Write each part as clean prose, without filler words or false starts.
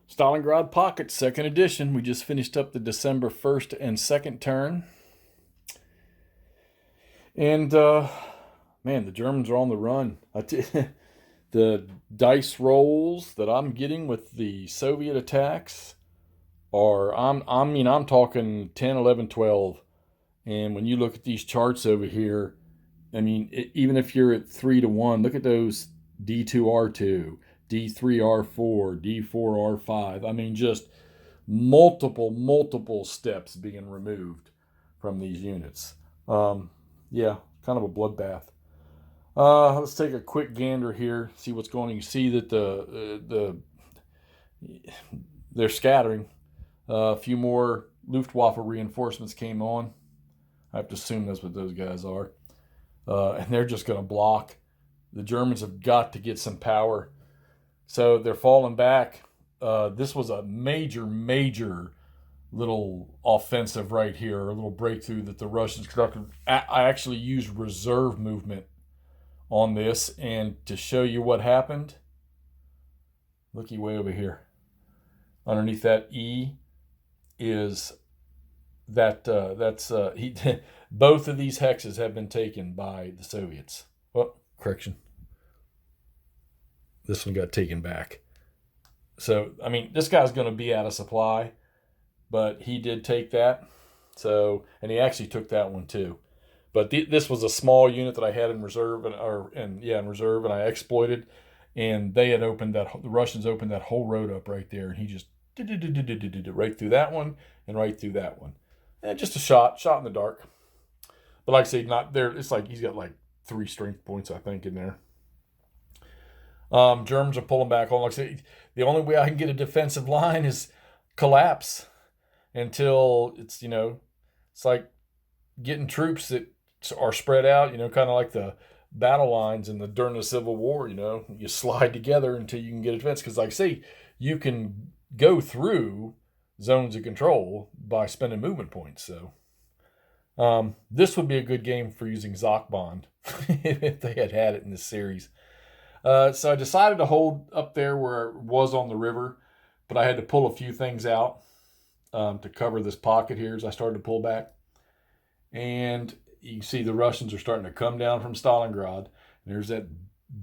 Stalingrad Pocket, second edition. We just finished up the December 1st and 2nd turn. And, man, the Germans are on the run. The dice rolls that I'm getting with the Soviet attacks are, I'm talking 10, 11, 12. And when you look at these charts over here, even if you're at 3-1, look at those D2R2, D3R4, D4R5. Just multiple steps being removed from these units. Yeah, kind of a bloodbath. Let's take a quick gander here, see what's going on. You see that they're scattering. A few more Luftwaffe reinforcements came on. I have to assume that's what those guys are. And they're just going to block. The Germans have got to get some power. So they're falling back. This was a major little offensive right here, a little breakthrough that the Russians conducted. I actually used reserve movement on this, and to show you what happened, looky way over here. Underneath that E is that both of these hexes have been taken by the Soviets. Oh, correction. This one got taken back. So, this guy's going to be out of supply, but he did take that. So, and he actually took that one too. But this was a small unit that I had in reserve, in reserve, and I exploited. And they had the Russians opened that whole road up right there, and he just did right through that one and right through that one. And just a shot in the dark. But like I say, not there. It's like he's got like 3 strength points, I think, in there. Germans are pulling back on. Like I say, the only way I can get a defensive line is collapse until it's like getting troops that are spread out. Kind of like the battle lines during the Civil War. You slide together until you can get a defense. Because like I say, you can go through zones of control by spending movement points. So this would be a good game for using Zachbond if they had it in this series. So I decided to hold up there where it was on the river, but I had to pull a few things out to cover this pocket here as I started to pull back. And you can see the Russians are starting to come down from Stalingrad. And there's that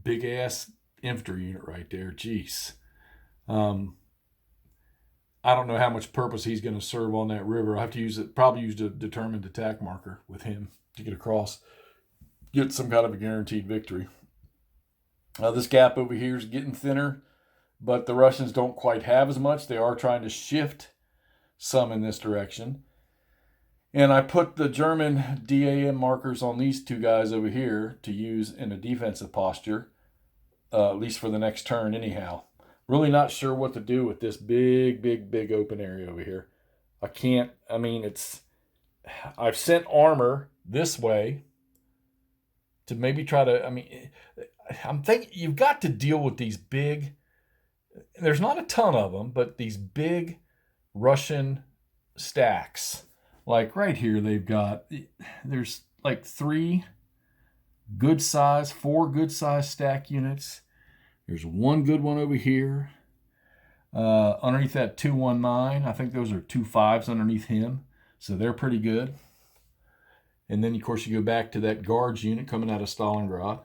big-ass infantry unit right there. Jeez. I don't know how much purpose he's going to serve on that river. I have to probably use a determined attack marker with him to get across, get some kind of a guaranteed victory. This gap over here is getting thinner, but the Russians don't quite have as much. They are trying to shift some in this direction. And I put the German DAM markers on these 2 guys over here to use in a defensive posture, at least for the next turn anyhow. Really not sure what to do with this big open area over here. I've sent armor this way to maybe try to, I'm thinking you've got to deal with these big, there's not a ton of them, but these big Russian stacks. Like right here, there's like 4 good size stack units. There's one good one over here. Underneath that 219, I think those are 2 5s underneath him. So they're pretty good. And then, of course, you go back to that guards unit coming out of Stalingrad.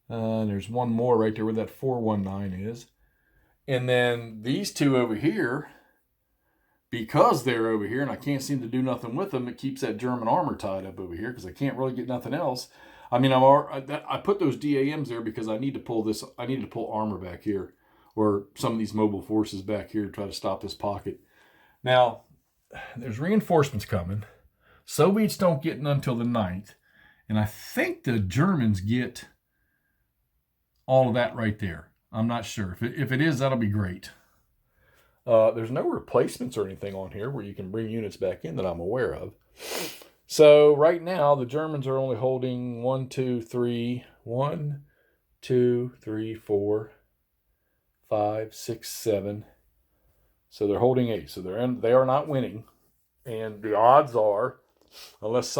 There's one more right there where that 419 is. And then these 2 over here, because they're over here and I can't seem to do nothing with them, it keeps that German armor tied up over here because I can't really get nothing else. I put those DAMs there because I need to pull armor back here, or some of these mobile forces back here to try to stop this pocket. Now, there's reinforcements coming. Soviets don't get none until the 9th. And I think the Germans get all of that right there. I'm not sure. If it is, that'll be great. There's no replacements or anything on here where you can bring units back in that I'm aware of. So right now, the Germans are only holding 1, 2, 3, 4, 5, 6, 7. So they're holding 8. So they are not winning. And the odds are, unless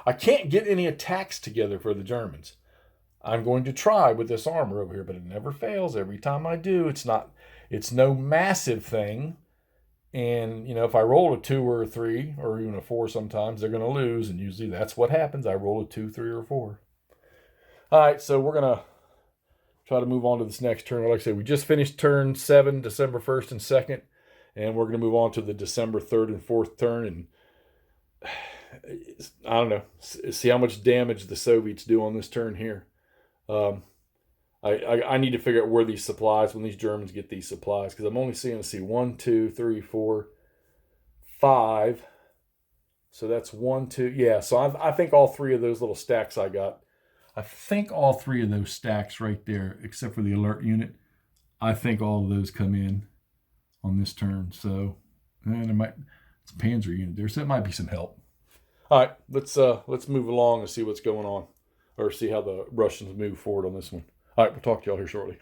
I can't get any attacks together for the Germans. I'm going to try with this armor over here, but it never fails. Every time I do, it's not It's no massive thing. And, if I roll a 2 or a 3 or even a 4 sometimes, they're going to lose. And usually that's what happens. I roll a 2, 3, or 4. All right, so we're going to try to move on to this next turn. Like I said, we just finished turn 7, December 1st and 2nd. And we're going to move on to the December 3rd and 4th turn. And I don't know. See how much damage the Soviets do on this turn here. I need to figure out where these supplies, when these Germans get these supplies, because I'm only seeing, let's see, 1, 2, 3, 4, 5. So that's 1, 2. Yeah, so I think all 3 of those little stacks I got, I think all 3 of those stacks right there, except for the alert unit, I think all of those come in on this turn. So, and there might, it's a Panzer unit there, so that might be some help. All right, let's move along and see what's going on, or see how the Russians move forward on this one. All right, we'll talk to y'all here shortly.